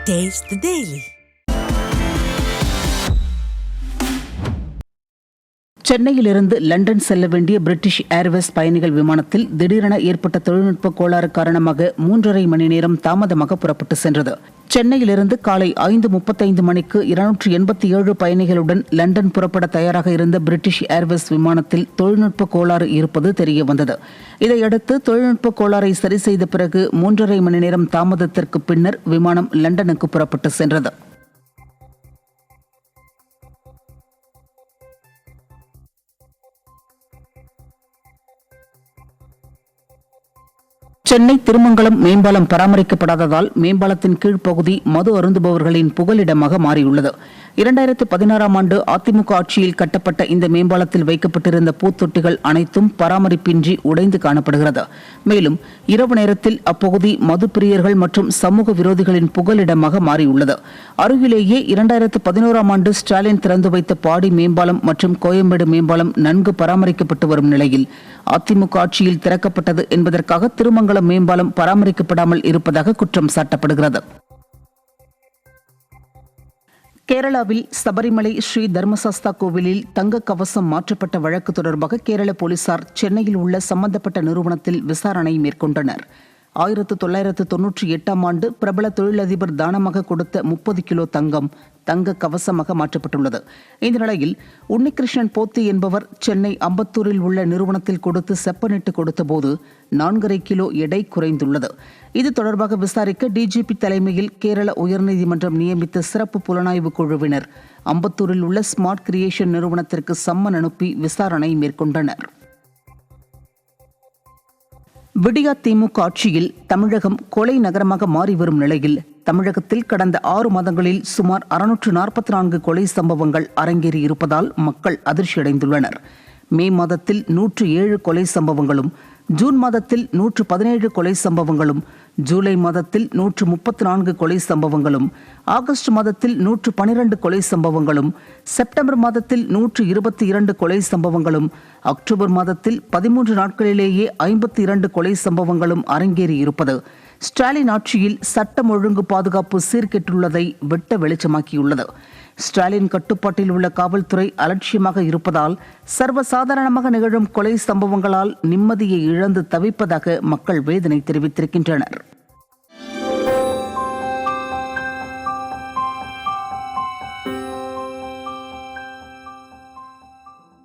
Taste the Daily. சென்னையிலிருந்து London செல்ல வேண்டிய பிரிட்டிஷ் ஏர்வேஸ் பயணிகள் விமானத்தில் திடீரென ஏற்பட்ட தொழில்நுட்ப கோளாறு காரணமாக 3.5 மணி நேரம் தாமதமாக புறப்பட்டு சென்றது. சென்னையிலிருந்து காலை 5:35 மணிக்கு 287 பயணிகளுடன் லண்டன் புறப்பட தயாராக இருந்த பிரிட்டிஷ் ஏர்வேஸ் விமானத்தில் தொழில்நுட்ப கோளாறு இருப்பது தெரியவந்தது. இதையடுத்து தொழில்நுட்ப கோளாறை சரி செய்த பிறகு 3.5 மணி நேரம் தாமதத்திற்கு பின்னர் விமானம் லண்டனுக்கு புறப்பட்டு சென்றது. சென்னை திருமங்கலம் மேம்பாலம் பராமரிக்கப்படாததால் மேம்பாலத்தின் கீழ்ப்பகுதி மது அருந்துபவர்களின் புகலிடமாக மாறியுள்ளது. 2016ஆம் ஆண்டு அதிமுக ஆட்சியில் கட்டப்பட்ட இந்த மேம்பாலத்தில் வைக்கப்பட்டிருந்த பூத்தொட்டிகள் அனைத்தும் பராமரிப்பின்றி உடைந்து காணப்படுகிறது. மேலும் இரவு நேரத்தில் அப்பகுதி மது பிரியர்கள் மற்றும் சமூக விரோதிகளின் புகலிடமாக மாறியுள்ளது. அருகிலேயே 2011ஆம் ஆண்டு ஸ்டாலின் திறந்து வைத்த பாடி மேம்பாலம் மற்றும் கோயம்பேடு மேம்பாலம் நன்கு பராமரிக்கப்பட்டு வரும் நிலையில் அதிமுக ஆட்சியில் திறக்கப்பட்டது என்பதற்காக திருமங்கலம் மேம்பாலம் பராமரிக்கப்படாமல் இருப்பதாக குற்றம் சாட்டப்படுகிறது. கேரளாவில் சபரிமலை ஸ்ரீ தர்மசாஸ்தா கோவிலில் தங்க கவசம் மாற்றப்பட்ட வழக்கு தொடர்பாக கேரள போலீசார் சென்னையில் உள்ள சம்பந்தப்பட்ட நிறுவனத்தில் விசாரணை மேற்கொண்டனர். 1998ஆம் ஆண்டு பிரபல தொழிலதிபர் தானமாக கொடுத்த 30 கிலோ தங்க கவசமாக மாற்றப்பட்டுள்ளது. இந்த நிலையில் உன்னிகிருஷ்ணன் போத்தி என்பவர் சென்னை அம்பத்தூரில் உள்ள நிறுவனத்தில் கொடுத்து செப்பனிட்டு கொடுத்தபோது 4.5 கிலோ எடை குறைந்துள்ளது. இது தொடர்பாக விசாரிக்க டிஜிபி தலைமையில் கேரள உயர்நீதிமன்றம் நியமித்த சிறப்பு புலனாய்வு குழுவினர் அம்பத்தூரில் உள்ள ஸ்மார்ட் கிரியேஷன் நிறுவனத்திற்கு சம்மன் அனுப்பி விசாரணை மேற்கொண்டனர். விடியா திமுக ஆட்சியில் தமிழகம் கொலை நகரமாக மாறி வரும் நிலையில் தமிழகத்தில் கடந்த 6 மாதங்களில் சுமார் 644 கொலை சம்பவங்கள் அரங்கேறியிருப்பதால் மக்கள் அதிர்ச்சியடைந்துள்ளனர். மே மாதத்தில் 107 கொலை சம்பவங்களும், ஜூன் மாதத்தில் 117 கொலை சம்பவங்களும், ஜூலை மாதத்தில் 134 கொலை சம்பவங்களும், ஆகஸ்ட் மாதத்தில் 112 கொலை சம்பவங்களும், செப்டம்பர் மாதத்தில் 122 கொலை சம்பவங்களும், அக்டோபர் மாதத்தில் 13 நாட்களிலேயே 52 கொலை சம்பவங்களும் அரங்கேறியிருப்பது ஸ்டாலின் ஆட்சியில் சட்டம் ஒழுங்கு பாதுகாப்பு சீர்கெட்டுள்ளதை வெட்ட வெளிச்சமாக்கியுள்ளது. ஸ்டாலின் கட்டுப்பாட்டில் உள்ள காவல்துறை அலட்சியமாக இருப்பதால் சர்வசாதாரணமாக நிகழும் கொலை சம்பவங்களால் நிம்மதியை இழந்து தவிப்பதாக மக்கள் வேதனை தெரிவித்திருக்கின்றனர்.